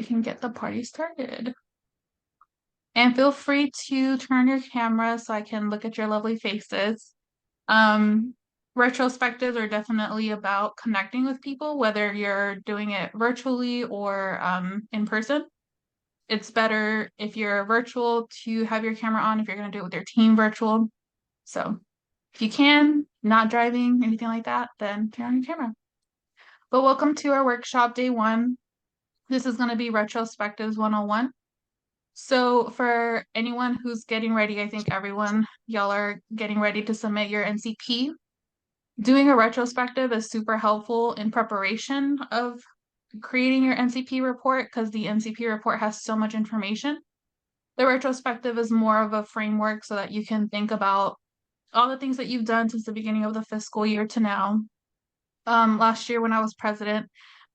We can get the party started. And feel free to turn your camera so I can look at your lovely faces. Retrospectives are definitely about connecting with people, whether you're doing it virtually or in person. It's better if you're virtual to have your camera on if you're going to do it with your team virtual. So if you can, not driving, anything like that, then turn on your camera. But welcome to our workshop day 1. This is going to be Retrospectives 101. So for anyone who's getting ready, I think y'all are getting ready to submit your NCP. Doing a retrospective is super helpful in preparation of creating your NCP report because the NCP report has so much information. The retrospective is more of a framework so that you can think about all the things that you've done since the beginning of the fiscal year to now. Last year when I was president,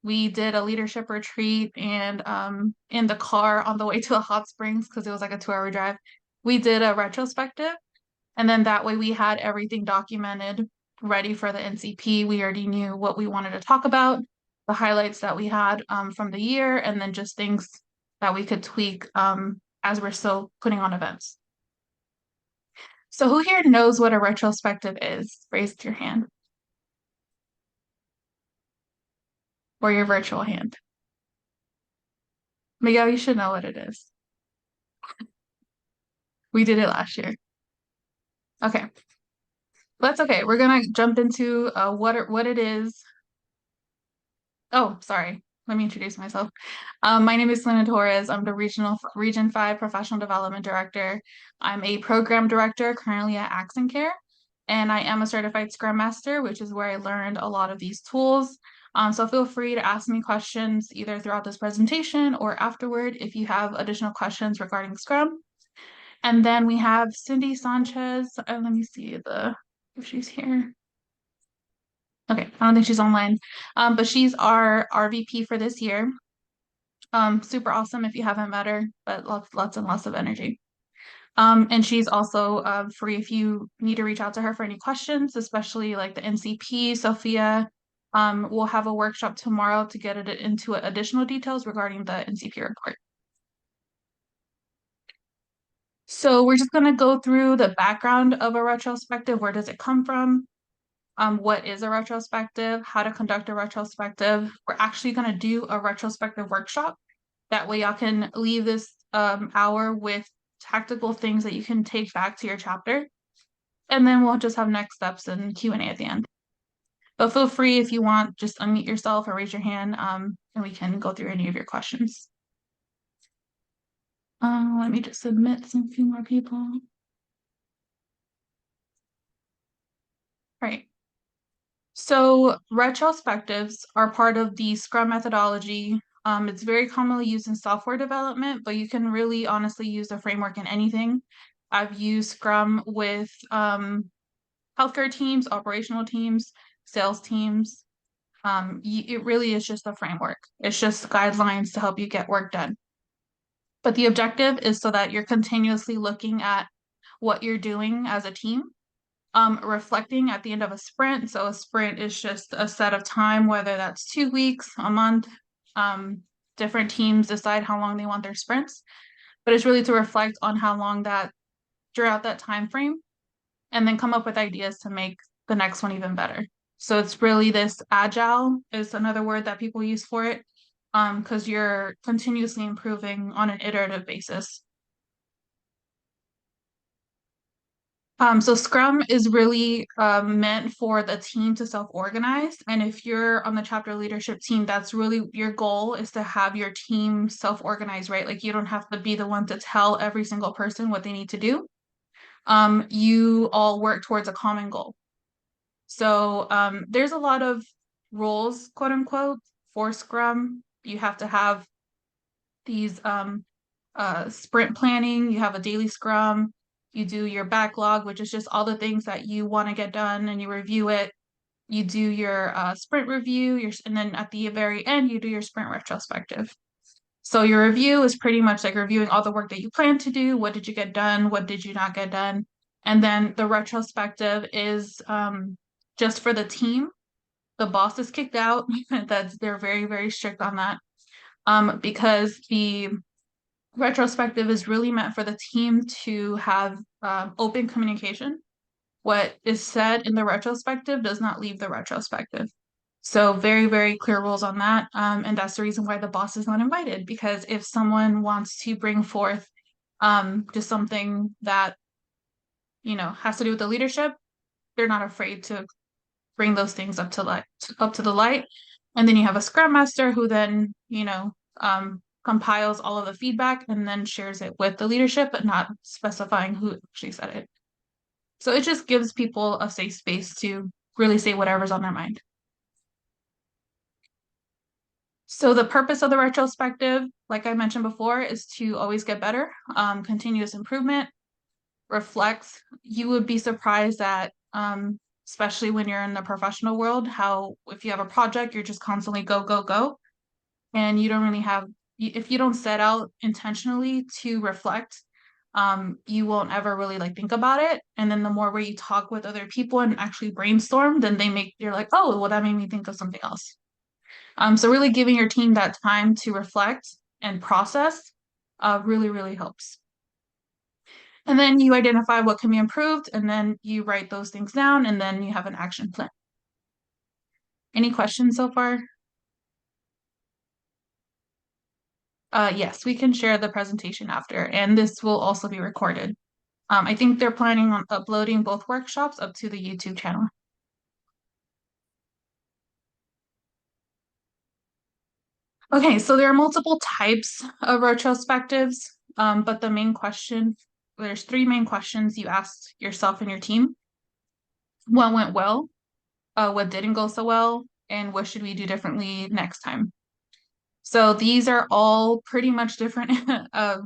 we did a leadership retreat, and in the car on the way to the hot springs, because it was like a 2-hour drive, we did a retrospective. And then that way we had everything documented, ready for the NCP. We already knew what we wanted to talk about, the highlights that we had from the year, and then just things that we could tweak as we're still putting on events. So who here knows what a retrospective is? Raise your hand. Or your virtual hand. Miguel, you should know what it is. We did it last year. Okay. That's okay. We're gonna jump into what it is. Oh, sorry. Let me introduce myself. My name is Salena Torres. I'm the Region 5 Professional Development Director. I'm a Program Director currently at Accent Care, and I am a Certified Scrum Master, which is where I learned a lot of these tools. So feel free to ask me questions either throughout this presentation or afterward if you have additional questions regarding Scrum. And then we have Cindy Sanchez. Let me see if she's here. Okay, I don't think she's online, but she's our RVP for this year. Super awesome if you haven't met her, but lots and lots of energy. And she's also free if you need to reach out to her for any questions, especially like the NCP. Sophia will have a workshop tomorrow to get into additional details regarding the NCP report. So we're just going to go through the background of a retrospective. Where does it come from? What is a retrospective? How to conduct a retrospective? We're actually going to do a retrospective workshop. That way y'all can leave this hour with tactical things that you can take back to your chapter. And then we'll just have next steps and Q&A at the end. But feel free if you want, just unmute yourself or raise your hand, and we can go through any of your questions. Let me just submit some few more people. All right. So retrospectives are part of the Scrum methodology. It's very commonly used in software development, but you can really honestly use the framework in anything. I've used Scrum with healthcare teams, operational teams, sales teams. It really is just a framework. It's just guidelines to help you get work done. But the objective is so that you're continuously looking at what you're doing as a team, reflecting at the end of a sprint. So a sprint is just a set of time, whether that's 2 weeks, a month. Different teams decide how long they want their sprints, but it's really to reflect on how long throughout that time frame, and then come up with ideas to make the next one even better. So it's really this agile is another word that people use for it, because you're continuously improving on an iterative basis. So Scrum is really meant for the team to self-organize. And if you're on the chapter leadership team, that's really your goal, is to have your team self-organize, right? Like you don't have to be the one to tell every single person what they need to do. You all work towards a common goal. So there's a lot of roles, quote unquote, for Scrum. You have to have these sprint planning, you have a daily Scrum, you do your backlog, which is just all the things that you want to get done, and you review it. You do your sprint review, and then at the very end, you do your sprint retrospective. So your review is pretty much like reviewing all the work that you plan to do. What did you get done? What did you not get done? And then the retrospective is just for the team. The boss is kicked out. They're very, very strict on that. because the retrospective is really meant for the team to have open communication. What is said in the retrospective does not leave the retrospective. So very, very clear rules on that. And that's the reason why the boss is not invited, because if someone wants to bring forth just something that, has to do with the leadership, they're not afraid to bring those things up to the light. And then you have a scrum master who then, compiles all of the feedback and then shares it with the leadership, but not specifying who actually said it. So it just gives people a safe space to really say whatever's on their mind. So the purpose of the retrospective, like I mentioned before, is to always get better, continuous improvement, reflects. You would be surprised that, especially when you're in the professional world, how if you have a project, you're just constantly go, go, go. And you don't really have, if you don't set out intentionally to reflect, you won't ever really like think about it. And then the more where you talk with other people and actually brainstorm, then you're like, oh, well, that made me think of something else. So really giving your team that time to reflect and process really, really helps. And then you identify what can be improved, and then you write those things down, and then you have an action plan. Any questions so far? Yes, we can share the presentation after, and this will also be recorded. I think they're planning on uploading both workshops up to the YouTube channel. Okay, so there are multiple types of retrospectives, but there's three main questions you ask yourself and your team. What went well? What didn't go so well? And what should we do differently next time? So these are all pretty much different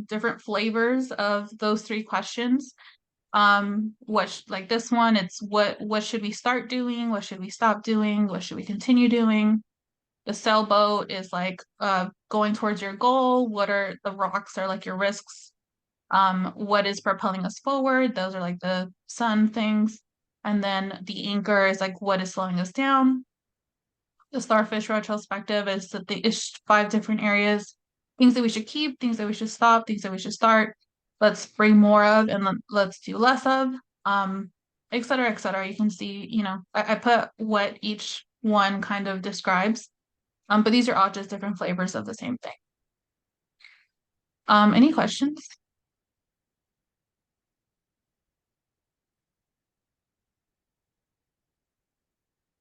different flavors of those three questions. Like this one, it's what should we start doing? What should we stop doing? What should we continue doing? The sailboat is like going towards your goal. What are the rocks are like your risks? What is propelling us forward? Those are like the sun things. And then the anchor is like what is slowing us down. The starfish retrospective is that it's five different areas, things that we should keep, things that we should stop, things that we should start. Let's bring more of and let's do less of, et cetera, et cetera. You can see, I put what each one kind of describes, but these are all just different flavors of the same thing. Any questions?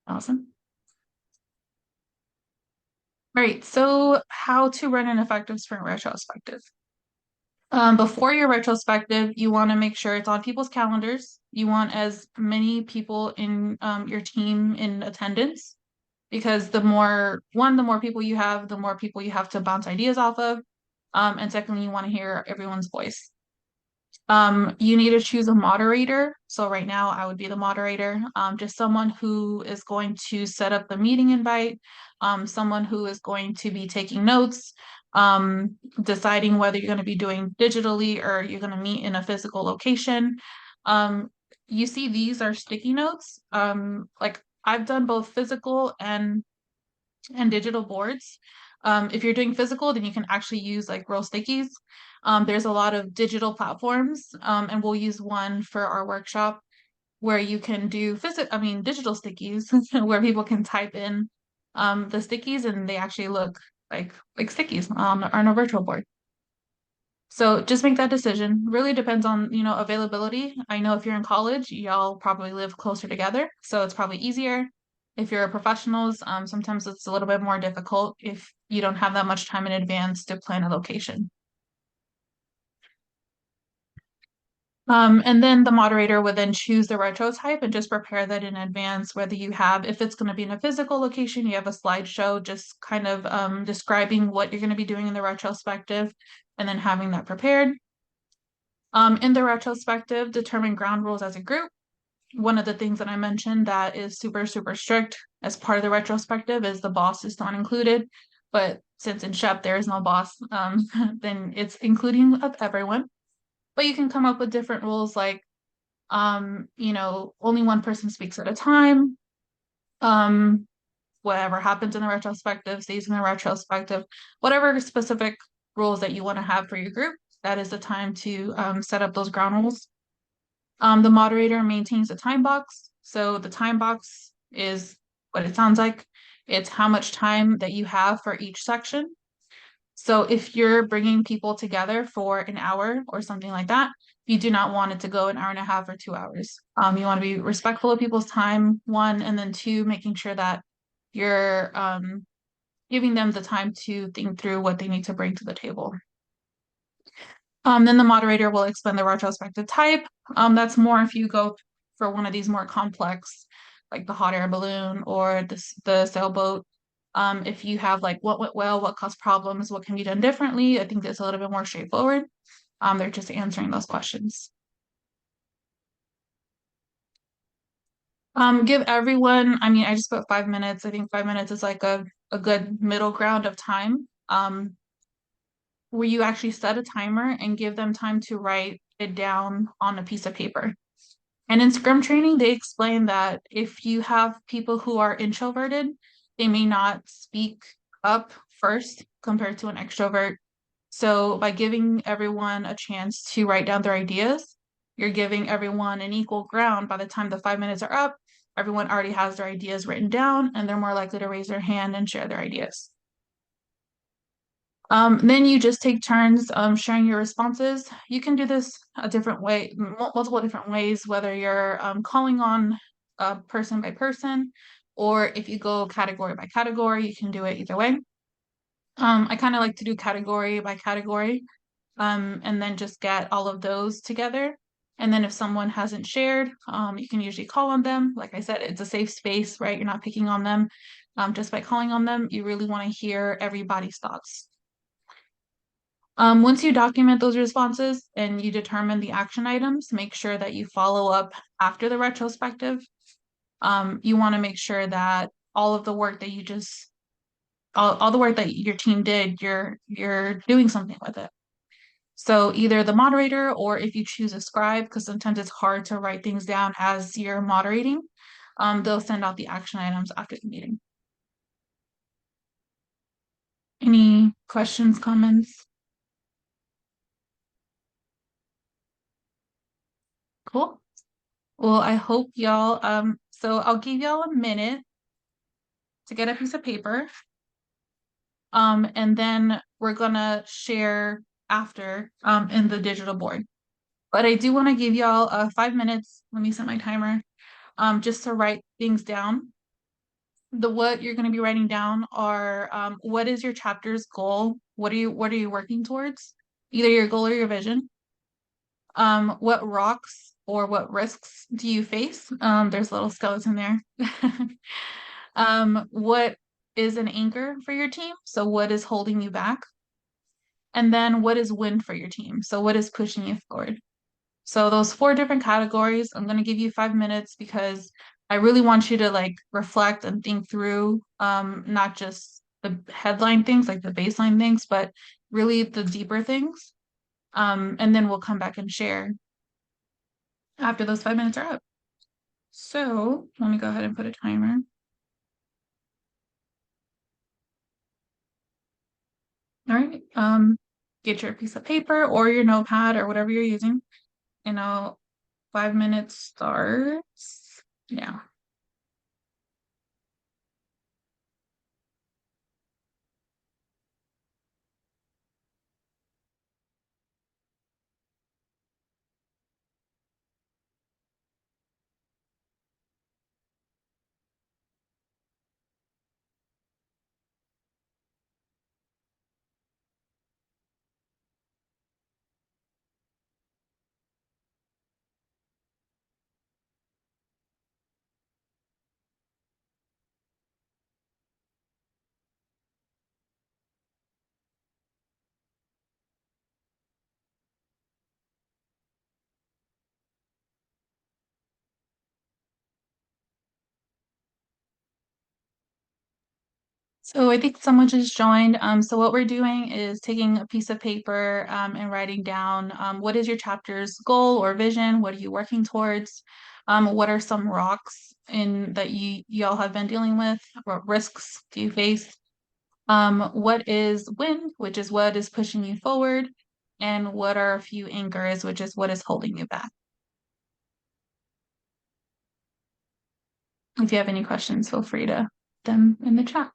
Awesome. All right, so how to run an effective sprint retrospective. Before your retrospective, you want to make sure it's on people's calendars. You want as many people in your team in attendance because the more people you have, the more people you have to bounce ideas off of. And secondly, you want to hear everyone's voice. You need to choose a moderator. So right now I would be the moderator, just someone who is going to set up the meeting invite, someone who is going to be taking notes, deciding whether you're going to be doing digitally or you're going to meet in a physical location. You see these are sticky notes. Like I've done both physical and digital boards. If you're doing physical, then you can actually use like real stickies. There's a lot of digital platforms, and we'll use one for our workshop where you can do digital stickies where people can type in the stickies and they actually look like stickies on a virtual board. So just make that decision. Really depends on, availability. I know if you're in college, y'all probably live closer together, so it's probably easier. If you're professionals, sometimes it's a little bit more difficult if you don't have that much time in advance to plan a location. And then the moderator would then choose the retro type and just prepare that in advance, whether if it's going to be in a physical location, you have a slideshow just kind of describing what you're going to be doing in the retrospective and then having that prepared. In the retrospective, determine ground rules as a group. One of the things that I mentioned that is super, super strict as part of the retrospective is the boss is not included. But since in SHEP there is no boss, then it's including of everyone. But you can come up with different rules like, only one person speaks at a time. whatever happens in the retrospective stays in the retrospective, whatever specific rules that you want to have for your group, that is the time to set up those ground rules. The moderator maintains a time box. So the time box is what it sounds like. It's how much time that you have for each section. So if you're bringing people together for an hour or something like that, you do not want it to go an hour and a half or 2 hours. You want to be respectful of people's time, one, and then two, making sure that you're giving them the time to think through what they need to bring to the table. Then the moderator will explain the retrospective type. That's more if you go for one of these more complex, like the hot air balloon or the sailboat. If you have like what went well, what caused problems, what can be done differently, I think that's a little bit more straightforward. They're just answering those questions. Give everyone, I mean, I just put 5 minutes. I think 5 minutes is like a good middle ground of time. Where you actually set a timer and give them time to write it down on a piece of paper. And in Scrum training, they explain that if you have people who are introverted, they may not speak up first compared to an extrovert. So by giving everyone a chance to write down their ideas, you're giving everyone an equal ground. By the time the 5 minutes are up, everyone already has their ideas written down and they're more likely to raise their hand and share their ideas. Then you just take turns sharing your responses. You can do this a different way, multiple different ways, whether you're calling on person by person, or if you go category by category, you can do it either way. I kind of like to do category by category, and then just get all of those together. And then if someone hasn't shared, you can usually call on them. Like I said, it's a safe space, right? You're not picking on them. Just by calling on them, you really want to hear everybody's thoughts. Once you document those responses and you determine the action items, make sure that you follow up after the retrospective. You want to make sure that all of the work that you just all the work that your team did, you're doing something with it. So either the moderator or if you choose a scribe, because sometimes it's hard to write things down as you're moderating, they'll send out the action items after the meeting. Any questions, comments? Cool. Well, I hope y'all, so I'll give y'all a minute to get a piece of paper. And then we're gonna share after in the digital board. But I do want to give y'all 5 minutes. Let me set my timer. Just to write things down. What you're gonna be writing down are what is your chapter's goal? What are you working towards? Either your goal or your vision. What rocks or what risks do you face? There's a little skeleton there. What is an anchor for your team? So what is holding you back? And then what is win for your team? So what is pushing you forward? So those 4 different categories, I'm going to give you 5 minutes because I really want you to like reflect and think through not just the headline things, like the baseline things, but really the deeper things. And then we'll come back and share after those 5 minutes are up. So let me go ahead and put a timer. All right. Get your piece of paper or your notepad or whatever you're using. And 5 minutes starts now. So I think someone just joined. So what we're doing is taking a piece of paper and writing down what is your chapter's goal or vision? What are you working towards? What are some rocks in that y'all have been dealing with? What risks do you face? What is wind, which is what is pushing you forward? And what are a few anchors, which is what is holding you back? If you have any questions, feel free to put them in the chat.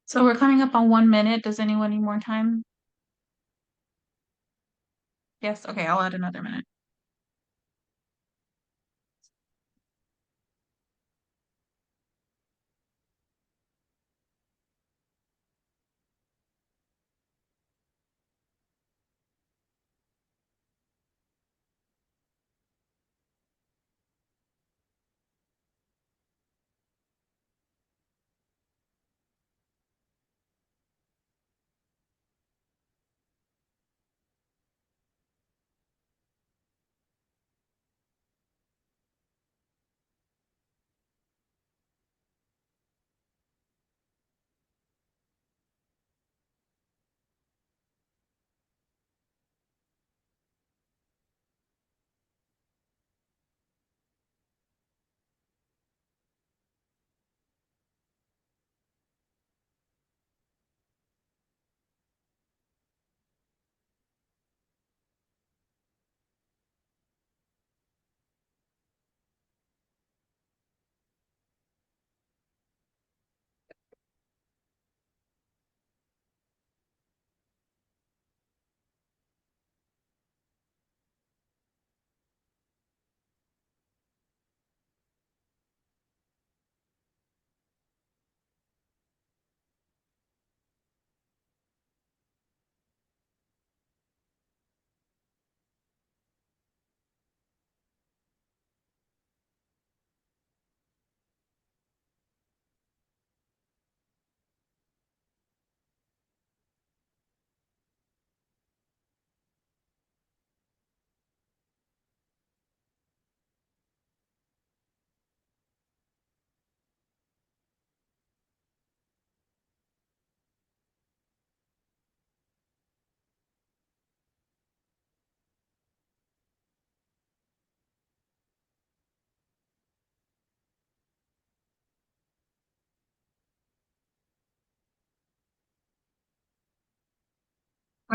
So we're coming up on 1 minute. Does anyone need more time? Yes, okay, I'll add another minute.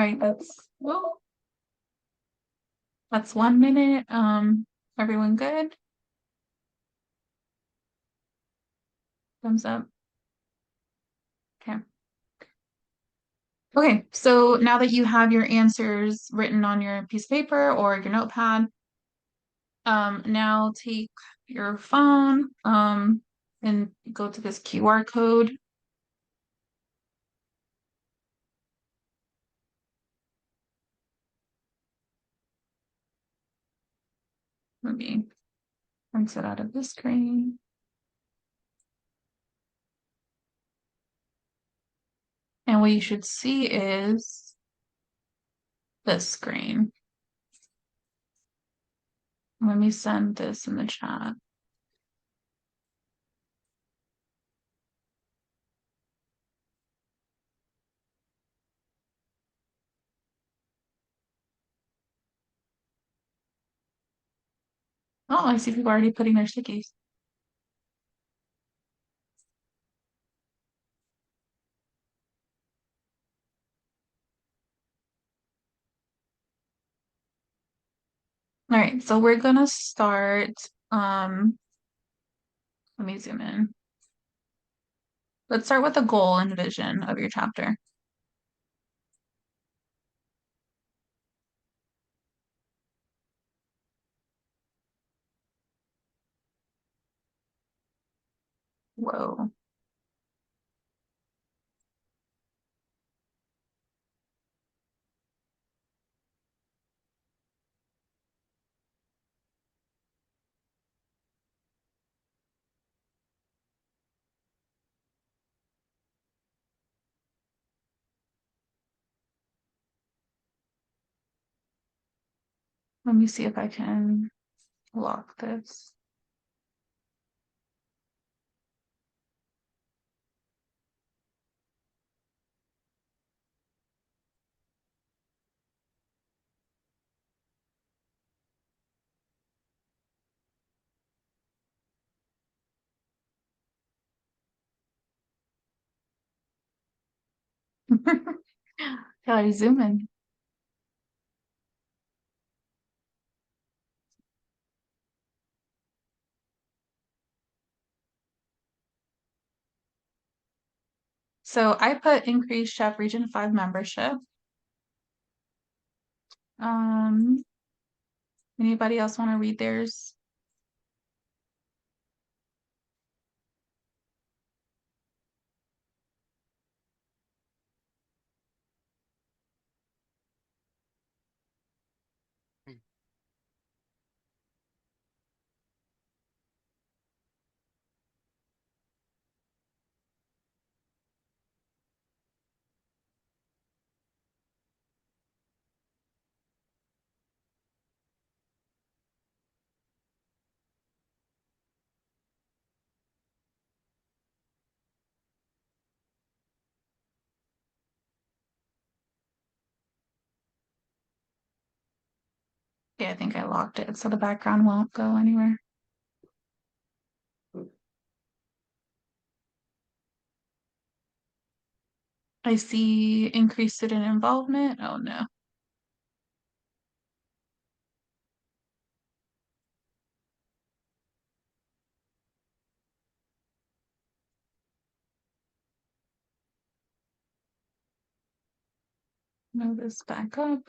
Right, that's 1 minute. Everyone good? Thumbs up. Okay. Okay, so now that you have your answers written on your piece of paper or your notepad, now take your phone, and go to this QR code. Let me exit out of this screen. And what you should see is this screen. Let me send this in the chat. Oh, I see people already putting their stickies. All right, so we're gonna start, let me zoom in. Let's start with the goal and vision of your chapter. Whoa. Let me see if I can lock this. Gotta zoom in. So I put increase Chef Region 5 membership. Um, Anybody else want to read theirs? Yeah, I think I locked it so the background won't go anywhere. I see increased student involvement. Oh no. Move this back up.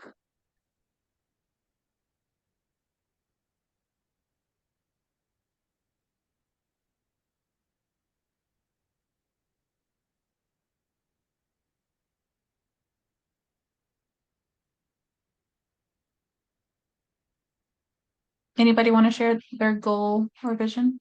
Anybody want to share their goal or vision?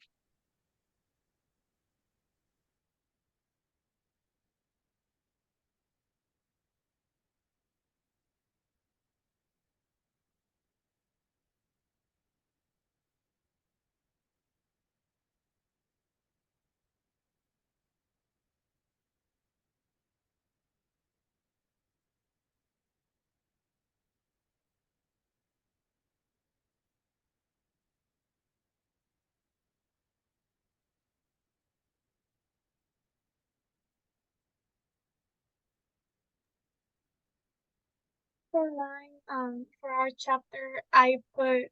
For mine, for our chapter, I put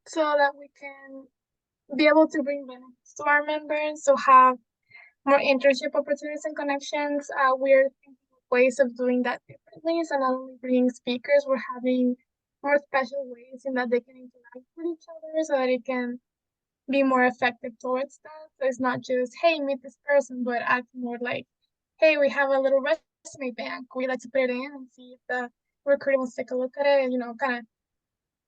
so that we can be able to bring benefits to our members, so have more internship opportunities and connections. We're thinking of ways of doing that differently. So not only bringing speakers, we're having more special ways in that they can interact with each other so that it can be more effective towards that. So it's not just, hey, meet this person, but act more like, hey, we have a little resume bank. We like to put it in and see if the recruiter wants to take a look at it and, kind of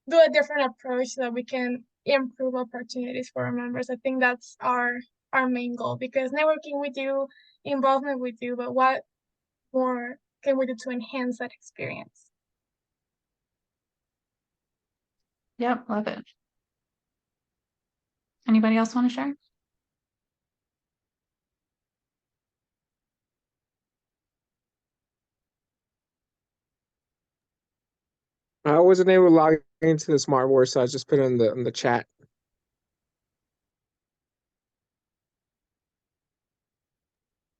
do a different approach so that we can improve opportunities for our members. I think that's our main goal, because networking we do, involvement we do, but what more can we do to enhance that experience? Yep, love it. Anybody else want to share? I wasn't able to log into the smart board, so I just put it in the chat.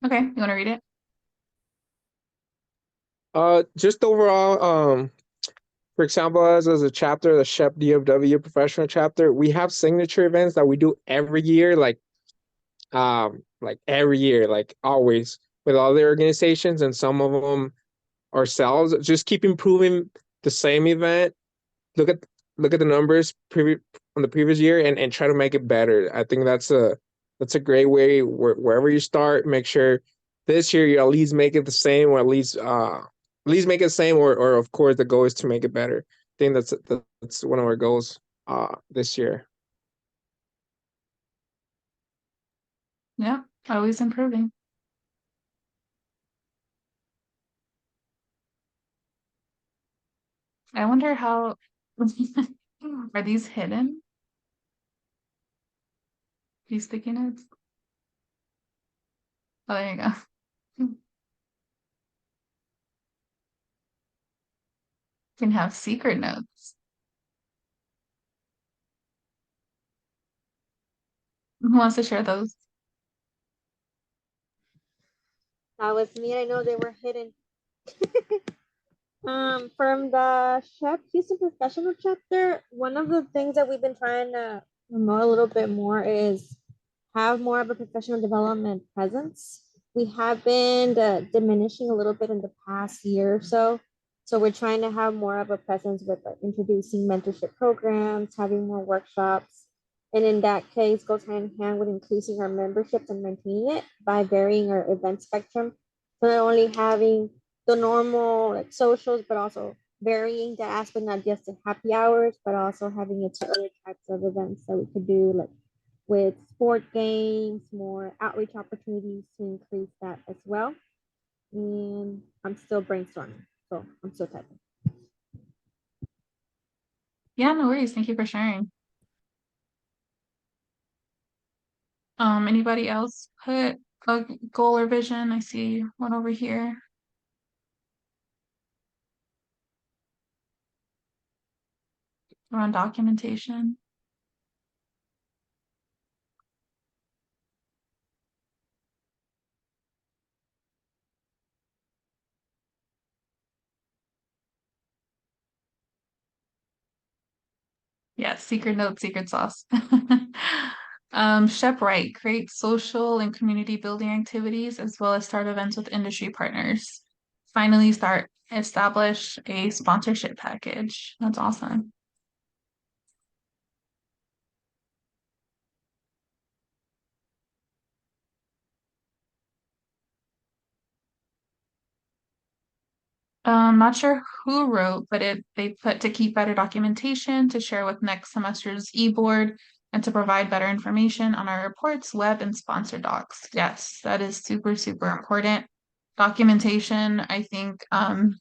Okay, you want to read it? Just overall, for example, as a chapter, the SHEP DFW professional chapter, we have signature events that we do every year, like every year, like always with all the organizations, and some of them ourselves. Just keep improving the same event. Look at the numbers on the previous year, and try to make it better. I think that's a great way. Wherever you start, make sure this year you at least make it the same, or at least make it the same, or of course the goal is to make it better. I think that's one of our goals this year. Yeah, always improving. I wonder how are these hidden? These sticky notes? Oh, there you go. You can have secret notes. Who wants to share those? That was me. I know they were hidden. From the Chef Houston Professional chapter, one of the things that we've been trying to promote a little bit more is have more of a professional development presence. We have been diminishing a little bit in the past year or so. So we're trying to have more of a presence with introducing mentorship programs, having more workshops. And in that case, goes hand in hand with increasing our memberships and maintaining it by varying our event spectrum. So not only having the normal like socials, but also varying the aspect, not just the happy hours, but also having it to other types of events that we could do, like with sport games, more outreach opportunities to increase that as well. And I'm still brainstorming, so I'm still typing. Yeah, no worries. Thank you for sharing. Anybody else put a goal or vision? I see one over here. Around documentation. Yeah, secret note, secret sauce. Shep Wright, create social and community building activities as well as start events with industry partners. Finally, establish a sponsorship package. That's awesome. Not sure who wrote, but they put to keep better documentation, to share with next semester's e-board, and to provide better information on our reports, web, and sponsor docs. Yes, that is super, super important. Documentation, I think a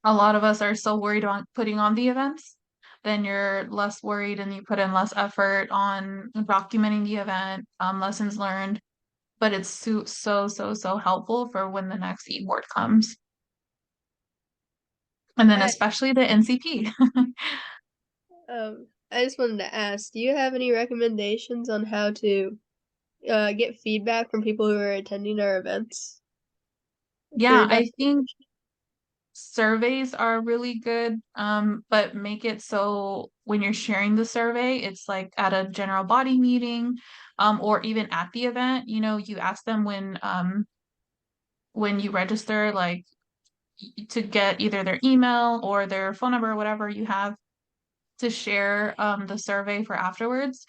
lot of us are so worried on putting on the events, then you're less worried and you put in less effort on documenting the event, lessons learned, but it's so helpful for when the next e-board comes. And then Hi. especially the NCP. I just wanted to ask, do you have any recommendations on how to get feedback from people who are attending our events? Yeah, I think surveys are really good, but make it so when you're sharing the survey, it's like at a general body meeting, or even at the event, you know, you ask them when you register, like to get either their email or their phone number or whatever you have to share the survey for afterwards.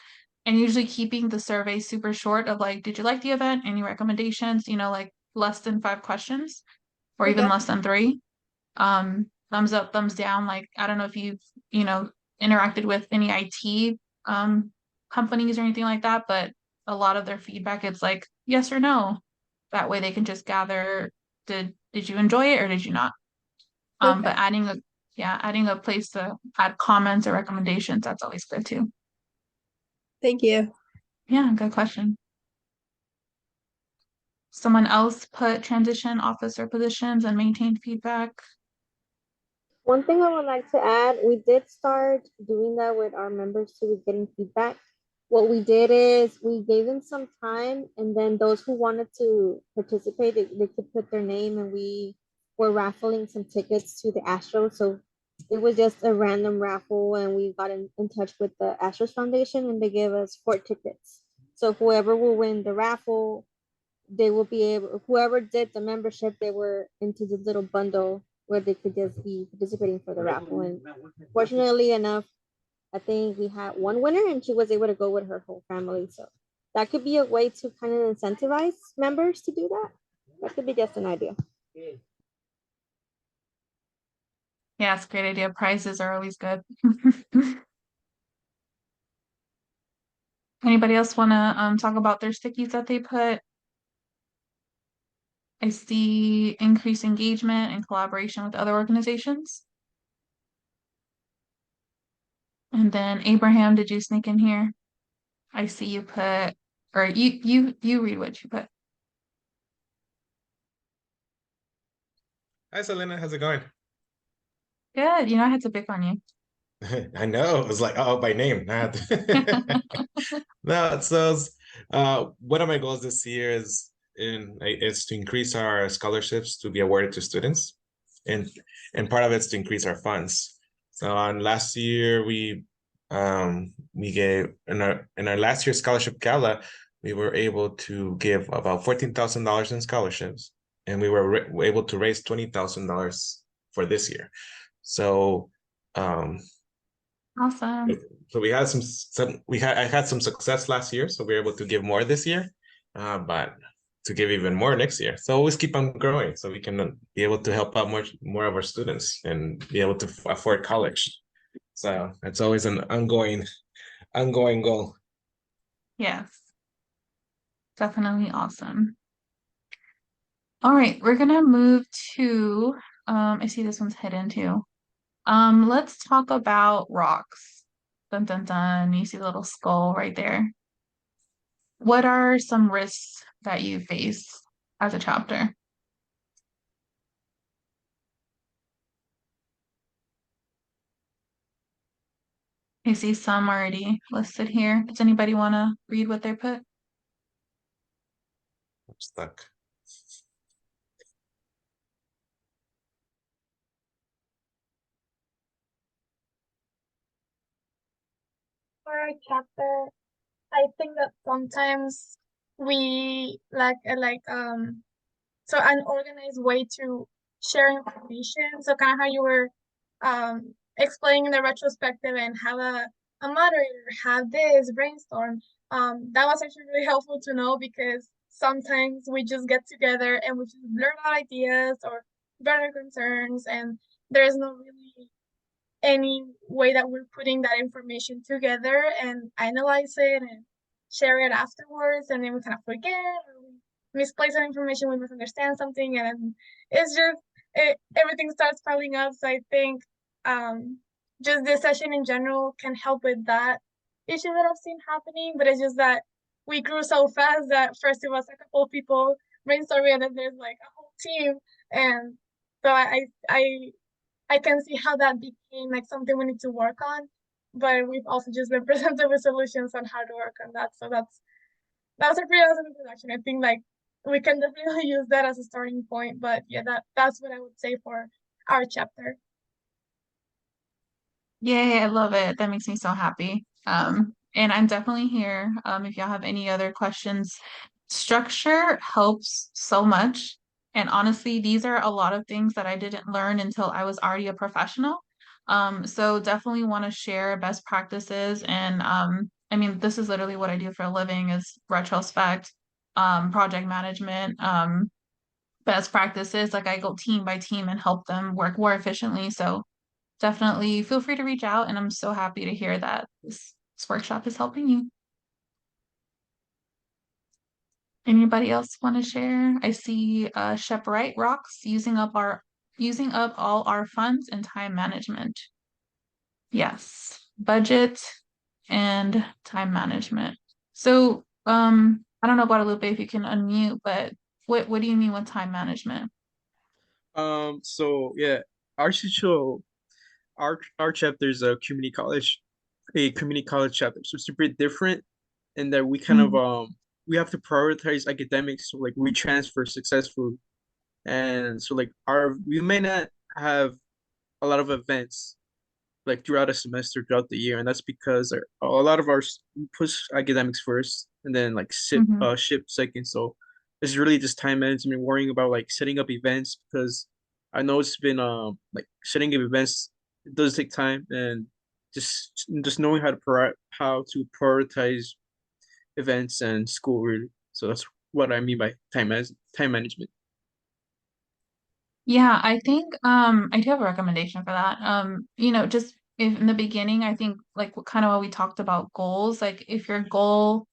And usually keeping the survey super short of like, did you like the event? Any recommendations? You know, like less than 5 questions or even Okay. less than 3. Thumbs up, thumbs down. Like, I don't know if you've, you know, interacted with any IT companies or anything like that, but a lot of their feedback, it's like yes or no. That way they can just gather, did you enjoy it or did you not? Okay. But adding a place to add comments or recommendations, that's always good too. Thank you. Yeah, good question. Someone else put transition officer positions and maintain feedback. One thing I would like to add, we did start doing that with our members too, with getting feedback. What we did is we gave them some time, and then those who wanted to participate, they could put their name, and we were raffling some tickets to the Astros. So it was just a random raffle, and we got in touch with the Astros Foundation, and they gave us 4 tickets. So whoever will win the raffle, they will be able, whoever did the membership, they were into the little bundle where they could just be participating for the raffle. And fortunately enough, I think we had one winner and she was able to go with her whole family. So that could be a way to kind of incentivize members to do that. That could be just an idea. Yeah, it's a great idea. Prizes are always good. Anybody else want to talk about their stickies that they put? I see increased engagement and collaboration with other organizations. And then Abraham, did you sneak in here? I see you put, or you read what you put. Hi, Salena. How's it going? Good. You know, I had to pick on you. I know. It was like, oh, by name, not. No, so one of my goals this year is to increase our scholarships to be awarded to students, and part of it's to increase our funds. So on last year, we gave in our last year's scholarship gala, we were able to give about $14,000 in scholarships, and we were able to raise $20,000 for this year. So Awesome. so we had I had some success last year, so we were able to give more this year, but to give even more next year. So always keep on growing, so we can be able to help out more of our students and be able to afford college. So it's always an ongoing goal. Yes. Definitely awesome. All right, we're gonna move to, I see this one's hidden too. Let's talk about rocks. Dun dun dun. You see the little skull right there. What are some risks that you face as a chapter? I see some already listed here. Does anybody want to read what they put? I'm stuck. For our chapter, I think that sometimes we lack so an organized way to share information. So kind of how you were explaining the retrospective and have a moderator have this brainstorm. That was actually really helpful to know because sometimes we just get together and we just blurt out ideas or blurt our concerns, and there is no really any way that we're putting that information together and analyze it and share it afterwards, and then we kind of forget or we misplace that information, we misunderstand something, and it's just everything starts piling up. So I think just this session in general can help with that issue that I've seen happening, but it's just that we grew so fast that first it was a couple of people brainstorming and then there's like a whole team, and so I can see how that became like something we need to work on, but we've also just been presented with solutions on how to work on that. So that was a pretty awesome introduction. I think like we can definitely use that as a starting point. But yeah, that's what I would say for our chapter. Yay, I love it. That makes me so happy. And I'm definitely here. If y'all have any other questions, structure helps so much. And honestly, these are a lot of things that I didn't learn until I was already a professional. So definitely want to share best practices. And I mean, this is literally what I do for a living is retrospect, project management, best practices. Like I go team by team and help them work more efficiently. So definitely feel free to reach out, and I'm so happy to hear that this workshop is helping you. Anybody else want to share? I see Shep Wright rocks using up all our funds and time management. Yes, budget and time management. So I don't know, Guadalupe, if you can unmute, but what do you mean with time management? So yeah, our situation, our chapter is a community college chapter. So it's a bit different in that we kind of Mm, we have to prioritize academics, so like we transfer successfully. And so like our we may not have a lot of events like throughout a semester, throughout the year, and that's because a lot of we push academics first and then like mhm. ship second. So it's really just time management, worrying about like setting up events because I know it's been like setting up events, it does take time, and just knowing how to prioritize events and school really. So that's what I mean by time management. Yeah, I think I do have a recommendation for that. Just if in the beginning, I think like what kind of what we talked about goals, like if your goal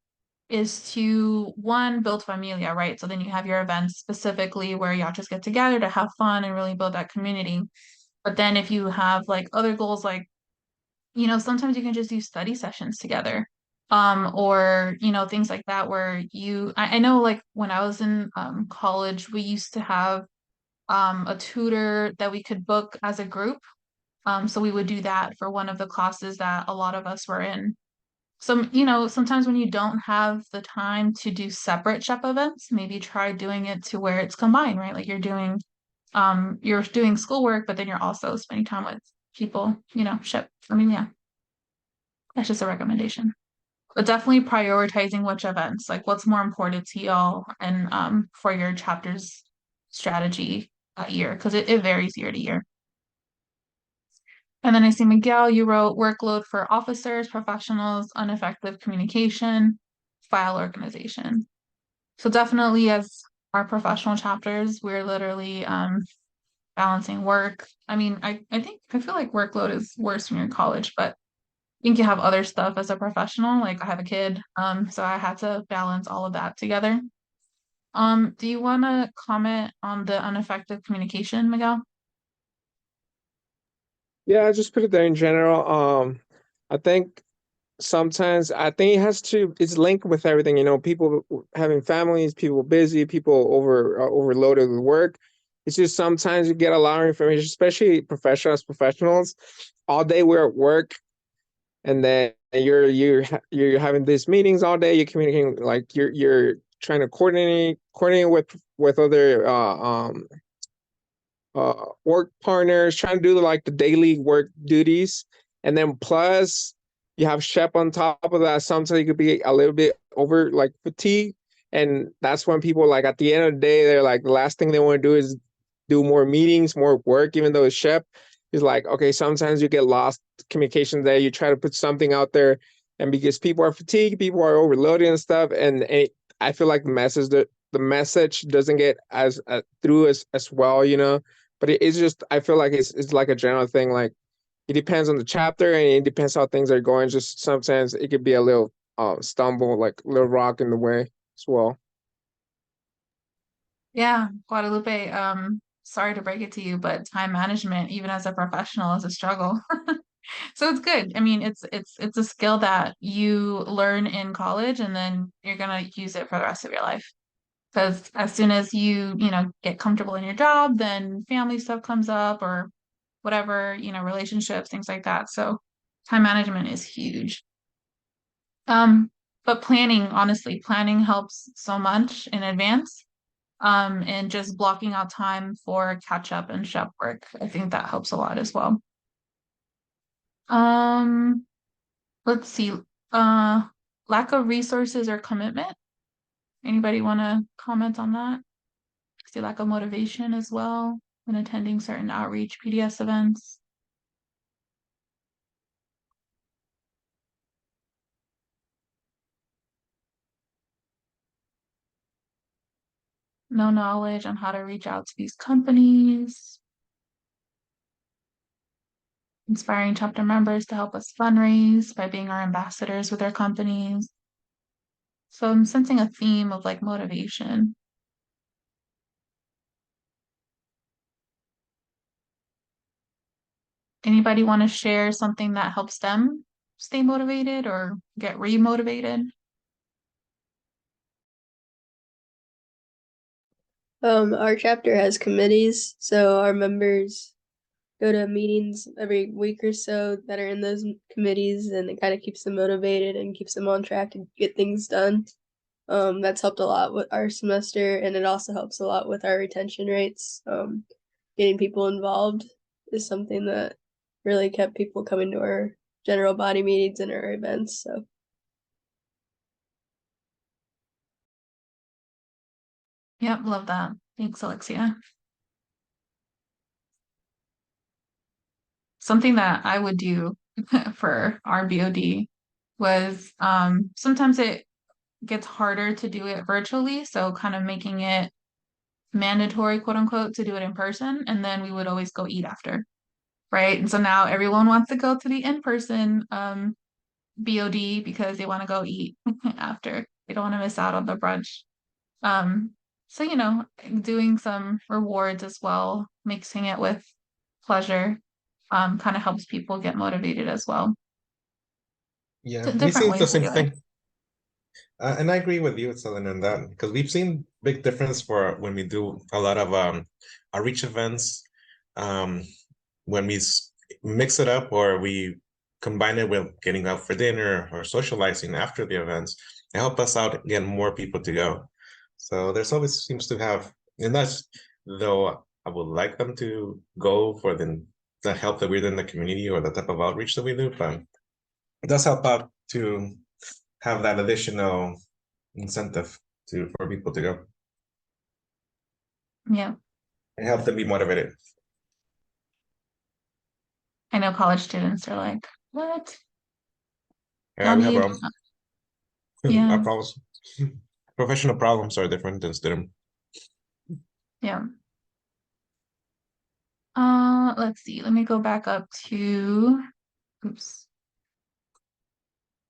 is to one, build familia, right? So then you have your events specifically where y'all just get together to have fun and really build that community. But then if you have like other goals, like, sometimes you can just do study sessions together. Or, things like that where I know like when I was in college, we used to have a tutor that we could book as a group. So we would do that for one of the classes that a lot of us were in. Sometimes when you don't have the time to do separate SHEP events, maybe try doing it to where it's combined, right? Like you're doing schoolwork, but then you're also spending time with people, SHEP. I mean, yeah, that's just a recommendation. But definitely prioritizing which events, like what's more important to y'all and for your chapter's strategy that year, because it varies year to year. And then I see Miguel, you wrote workload for officers, professionals, ineffective communication, file organization. So definitely as our professional chapters, we're literally balancing work. I mean, I feel like workload is worse when you're in college, but I think you have other stuff as a professional. Like I have a kid, so I had to balance all of that together. Do you want to comment on the ineffective communication, Miguel? Yeah, I just put it there in general. I think sometimes it has to it's linked with everything, people having families, people busy, people overloaded with work. It's just sometimes you get a lot of information, especially professionals. All day we're at work, and then you're having these meetings all day. You're communicating, like you're trying to coordinate with other work partners, trying to do like the daily work duties, and then plus you have Shep on top of that. Sometimes you could be a little bit over like fatigue, and that's when people like at the end of the day they're like the last thing they want to do is do more meetings, more work, even though it's Shep is like, okay, sometimes you get lost communication there. You try to put something out there, and because people are fatigued, people are overloaded and stuff, and I feel like the message doesn't get as through as well, but it's just I feel like it's like a general thing. Like it depends on the chapter and it depends how things are going. Just sometimes it could be a little stumble, like a little rock in the way as well. Yeah, Guadalupe, sorry to break it to you, but time management, even as a professional, is a struggle. So it's good. I mean, it's a skill that you learn in college and then you're gonna use it for the rest of your life. Because as soon as you get comfortable in your job, then family stuff comes up or whatever, relationships, things like that. So time management is huge. Um, but planning, honestly, planning helps so much in advance. and just blocking out time for catch up and shop work. I think that helps a lot as well. Let's see. Lack of resources or commitment. Anybody want to comment on that? See, lack of motivation as well when attending certain outreach PDS events. No knowledge on how to reach out to these companies. Inspiring chapter members to help us fundraise by being our ambassadors with our companies. So I'm sensing a theme of like motivation. Anybody want to share something that helps them stay motivated or get remotivated? Our chapter has committees, so our members go to meetings every week or so that are in those committees, and it kind of keeps them motivated and keeps them on track to get things done. That's helped a lot with our semester, and it also helps a lot with our retention rates. Getting people involved is something that really kept people coming to our general body meetings and our events. So Yep, love that. Thanks, Alexia. Something that I would do for our BOD was sometimes it gets harder to do it virtually, so kind of making it mandatory, quote unquote, to do it in person, and then we would always go eat after, right? And so now everyone wants to go to the in-person BOD because they want to go eat after. They don't want to miss out on the brunch. So doing some rewards as well, mixing it with pleasure, kind of helps people get motivated as well. Yeah, we Different see ways the to same do it. thing. And I agree with you, Selena, on that because we've seen big difference for when we do a lot of outreach events, when we mix it up or we combine it with getting out for dinner or socializing after the events. It help us out get more people to go. So there's always seems to have, and that's though I would like them to go for the help that we're doing in the community or the type of outreach that we do, but it does help out to have that additional incentive for people to go Yeah. and help them be motivated. I know college students are like, what? Yeah, Y'all we have need, our yeah, problems. Professional problems are different than student. yeah. Let's see. Let me go back up to, oops,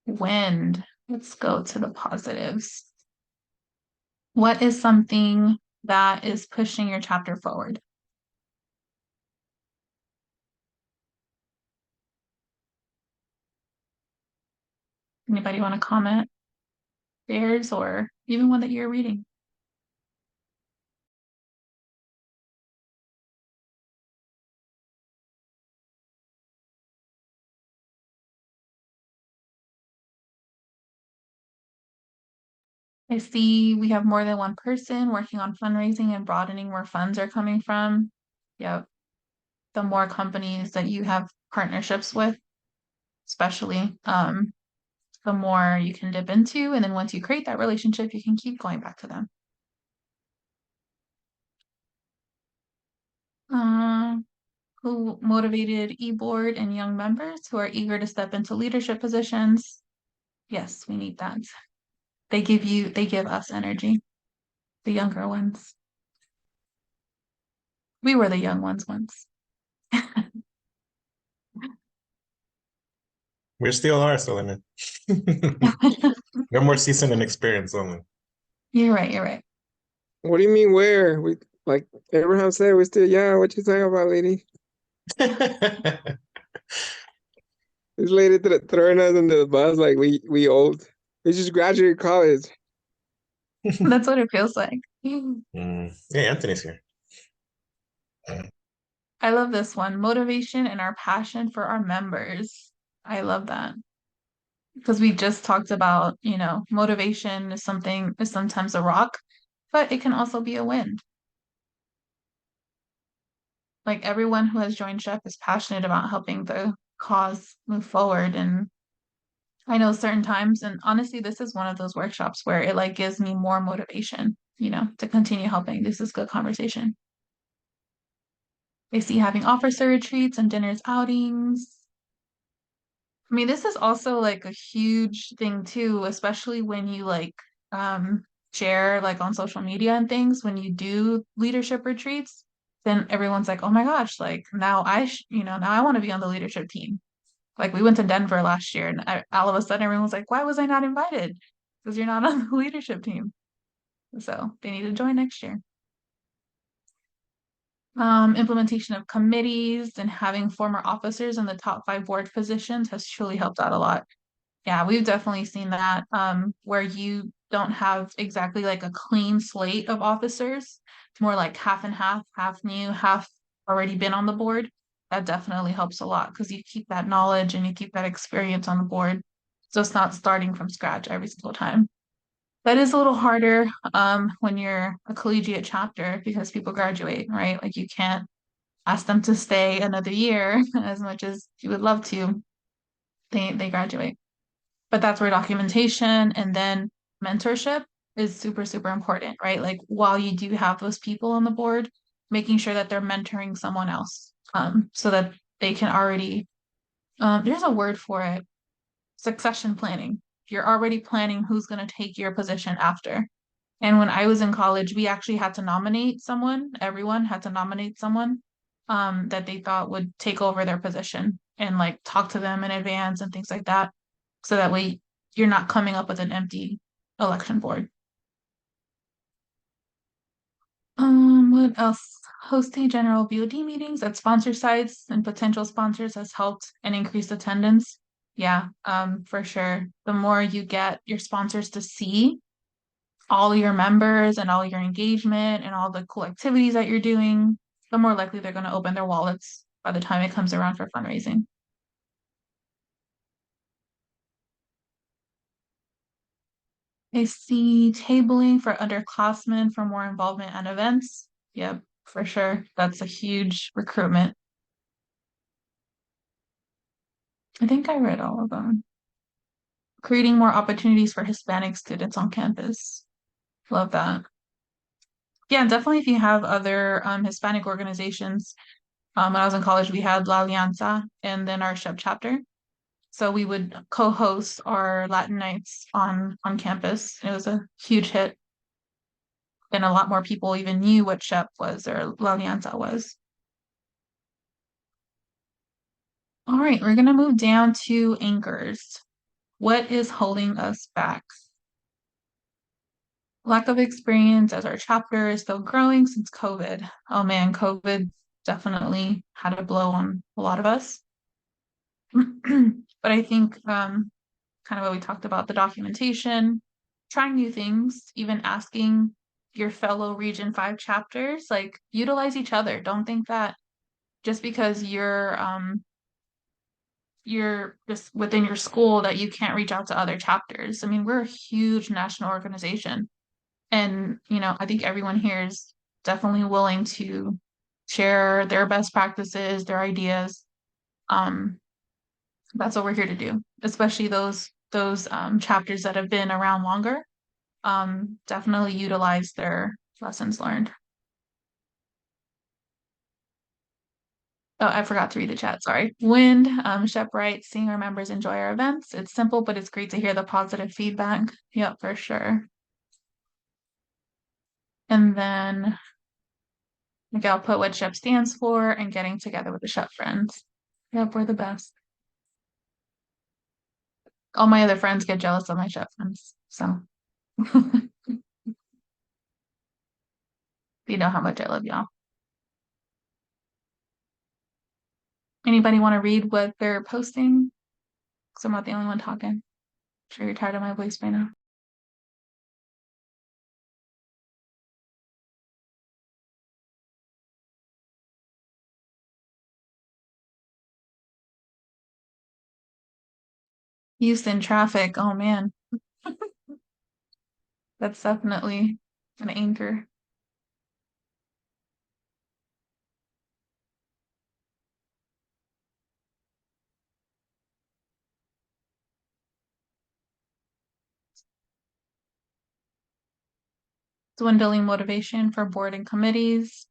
wind. Let's go to the positives. What is something that is pushing your chapter forward? Anybody want to comment? Theirs or even one that you're reading? I see we have more than one person working on fundraising and broadening where funds are coming from. Yep. The more companies that you have partnerships with, especially, the more you can dip into. And then once you create that relationship, you can keep going back to them. Who motivated e-board and young members who are eager to step into leadership positions? Yes, we need that. They give us energy, the younger ones. We were the young ones once. We still are, Selena. We're more seasoned and experienced only. You're right, you're right. What do you mean where? We like Abraham said, we're still young. What you talking about, lady? This lady throwing us under the bus like we old. We just graduated college. That's what it feels like. Yeah, Anthony's here. I love this one. Motivation and our passion for our members. I love that. Because we just talked about, motivation is sometimes a rock. but it can also be a win. Like everyone who has joined SHEP is passionate about helping the cause move forward. And I know certain times, and honestly, this is one of those workshops where it like gives me more motivation, to continue helping. This is good conversation. I see having officer retreats and dinners outings. I mean, this is also like a huge thing too, especially when you like share like on social media and things, when you do leadership retreats, then everyone's like, "Oh my gosh, like now now I want to be on the leadership team." Like we went to Denver last year and all of a sudden everyone was like, "Why was I not invited?" Because you're not on the leadership team. So they need to join next year. Implementation of committees and having former officers in the top 5 board positions has truly helped out a lot. Yeah, we've definitely seen that where you don't have exactly like a clean slate of officers, more like half and half, half new, half already been on the board. That definitely helps a lot because you keep that knowledge and you keep that experience on the board. So it's not starting from scratch every single time. That is a little harder when you're a collegiate chapter because people graduate, right? Like you can't ask them to stay another year as much as you would love to. They graduate. But that's where documentation and then mentorship is super, super important, right? Like while you do have those people on the board, making sure that they're mentoring someone else so that they can already, there's a word for it, succession planning. You're already planning who's going to take your position after. And when I was in college, we actually had to nominate someone, everyone had to nominate someone that they thought would take over their position and like talk to them in advance and things like that. So that way you're not coming up with an empty election board. What else? Hosting general BOD meetings at sponsor sites and potential sponsors has helped and increased attendance. Yeah, for sure. The more you get your sponsors to see all your members and all your engagement and all the cool activities that you're doing, the more likely they're going to open their wallets by the time it comes around for fundraising. I see tabling for underclassmen for more involvement and events. Yep, for sure. That's a huge recruitment. I think I read all of them. Creating more opportunities for Hispanic students on campus. Love that. Yeah, definitely if you have other Hispanic organizations. When I was in college, we had La Alianza and then our SHEP chapter. So we would co-host our Latin nights on campus. It was a huge hit. And a lot more people even knew what SHEP was or La Alianza was. All right, we're going to move down to anchors. What is holding us back? Lack of experience as our chapter is still growing since COVID. Oh man, COVID definitely had a blow on a lot of us. But I think kind of what we talked about, the documentation, trying new things, even asking your fellow Region 5 chapters, like utilize each other. Don't think that just because you're just within your school that you can't reach out to other chapters. I mean, we're a huge national organization. And, I think everyone here is definitely willing to share their best practices, their ideas. That's what we're here to do, especially those chapters that have been around longer. Definitely utilize their lessons learned. Oh, I forgot to read the chat. Sorry. Wind, Shep writes, seeing our members enjoy our events. It's simple, but it's great to hear the positive feedback. Yep, for sure. And then Miguel put what Shep stands for and getting together with the Shep friends. Yep, we're the best. All my other friends get jealous of my Shep friends. So you know how much I love y'all. Anybody want to read what they're posting? Because I'm not the only one talking. I'm sure you're tired of my voice by now. Houston traffic. Oh man. That's definitely an anchor. Dwindling motivation for board and committees.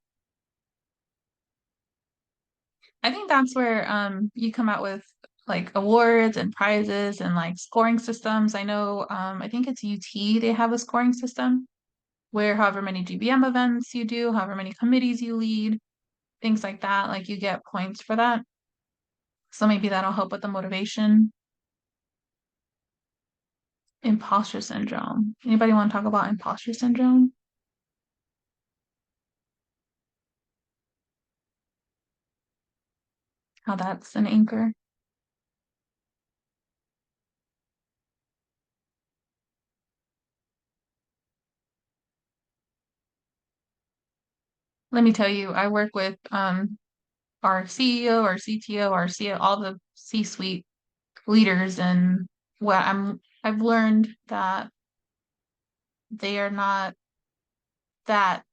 I think that's where you come out with like awards and prizes and like scoring systems. I know I think it's UT, they have a scoring system where however many GBM events you do, however many committees you lead, things like that, like you get points for that. So maybe that'll help with the motivation. Imposter syndrome. Anybody want to talk about imposter syndrome? How that's an anchor? Let me tell you, I work with our CEO, our CTO, our CEO, all the C-suite leaders, and what I've learned that they are not that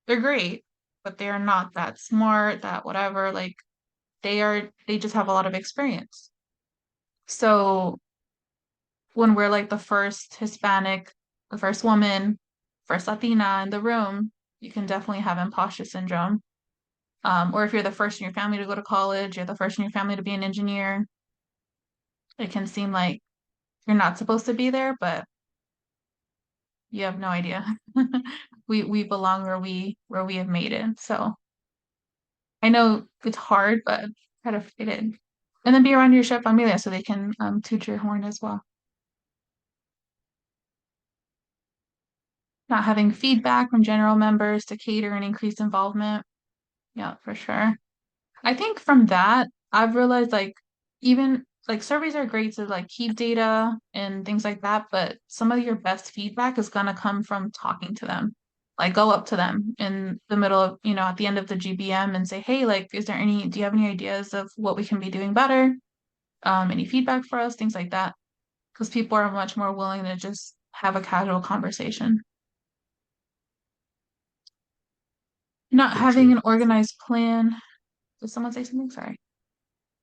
they're great, but they are not that smart, that whatever, like they just have a lot of experience. So when we're like the first Hispanic, the first woman, first Latina in the room, you can definitely have imposter syndrome. Or if you're the first in your family to go to college, you're the first in your family to be an engineer, it can seem like you're not supposed to be there, but you have no idea. We belong where we have made it. So I know it's hard, but try to fit in. And then be around your chef familia so they can toot your horn as well. Not having feedback from general members to cater and increase involvement. Yeah, for sure. I think from that, I've realized like even like surveys are great to like keep data and things like that, but some of your best feedback is gonna come from talking to them. Like go up to them in the middle of, at the end of the GBM and say, hey, like, do you have any ideas of what we can be doing better? Any feedback for us, things like that. Because people are much more willing to just have a casual conversation. Not Very having true. an organized plan. Did someone say something? Sorry.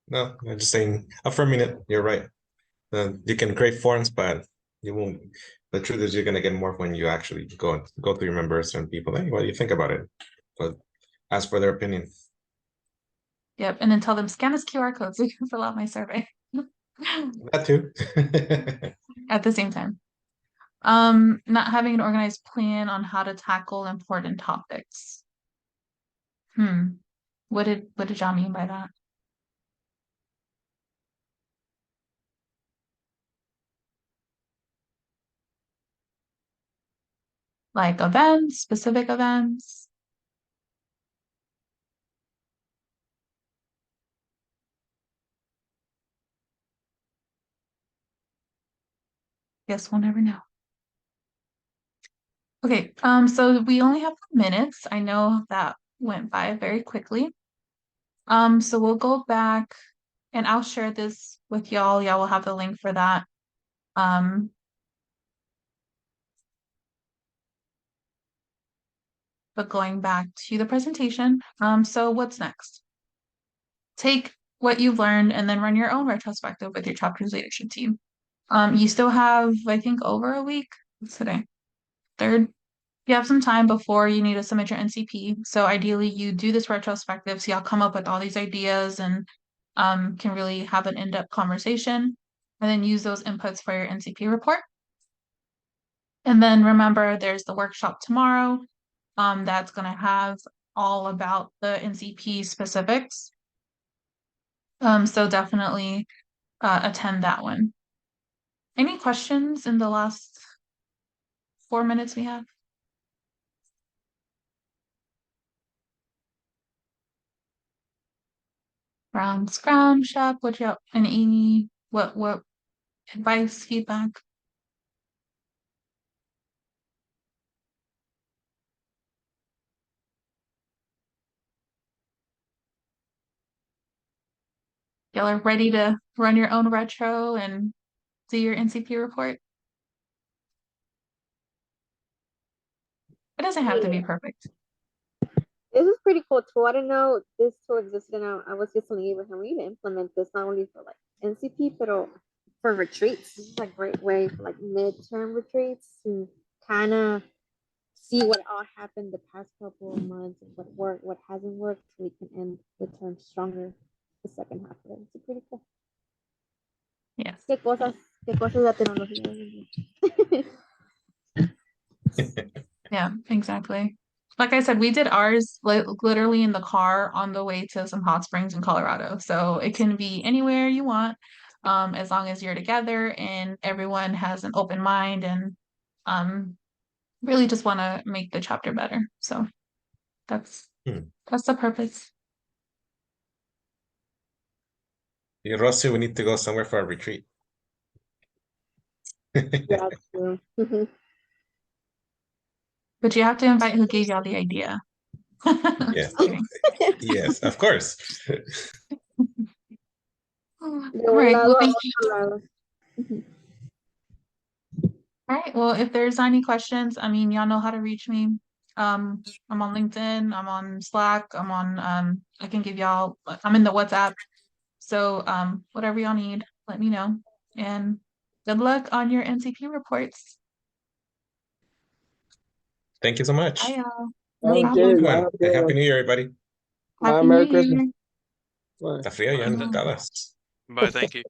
No, I'm just saying, affirming it. You're right. You can create forms, but you won't. The truth is, you're gonna get more when you actually go through your members and people. Hey, what do you think about it? But ask for their opinion. Yep. And then tell them scan this QR code so you can fill out my survey That too. at the same time. Not having an organized plan on how to tackle important topics. What did y'all mean by that? Like events, specific events? Guess we'll never know. Okay, so we only have minutes. I know that went by very quickly. So we'll go back and I'll share this with y'all. Y'all will have the link for that. But going back to the presentation, so what's next? Take what you've learned and then run your own retrospective with your chapter's leadership team. You still have, I think, over a week. What's today? Third. You have some time before you need to submit your NCP. So ideally, you do this retrospective, so y'all come up with all these ideas and can really have an in-depth conversation, and then use those inputs for your NCP report. And then remember, there's the workshop tomorrow. That's going to have all about the NCP specifics. So definitely attend that one. Any questions in the last 4 minutes we have? Round scrum, Shep, what advice, feedback? Y'all are ready to run your own retro and do your NCP report? It doesn't have to be perfect. This is pretty cool tool. I didn't know this tool existed, and I was just telling Abraham we need to implement this not only for like NCP, but for retreats. This is a great way for like midterm retreats to kind of see what all happened the past couple of months, and what worked, what hasn't worked, so we can end the term stronger the second half of it. It's pretty cool. Yes. Qué cosas la tecnología. Yeah, exactly. Like I said, we did ours literally in the car on the way to some hot springs in Colorado. So it can be anywhere you want, as long as you're together and everyone has an open mind and really just want to make the chapter better. So that's the purpose. Yeah, Rossi, we need to go somewhere for a retreat. Yeah, true. But you have to invite who gave y'all the idea. Yes. Just kidding. Yes, of course. All right. Well, thank you. All right. Well, if there's any questions, I mean, y'all know how to reach me. I'm on LinkedIn, I'm on Slack, I'm on I can give y'all, I'm in the WhatsApp. So whatever y'all need, let me know. And good luck on your NCP reports. Thank you so much. Bye, y'all. Thank No you. problem. Everyone, Happy New Year, everybody. Bye, Happy Merry New Christmas. Year. Bye. Está frío ya en Bye. Dallas. Bye, thank you.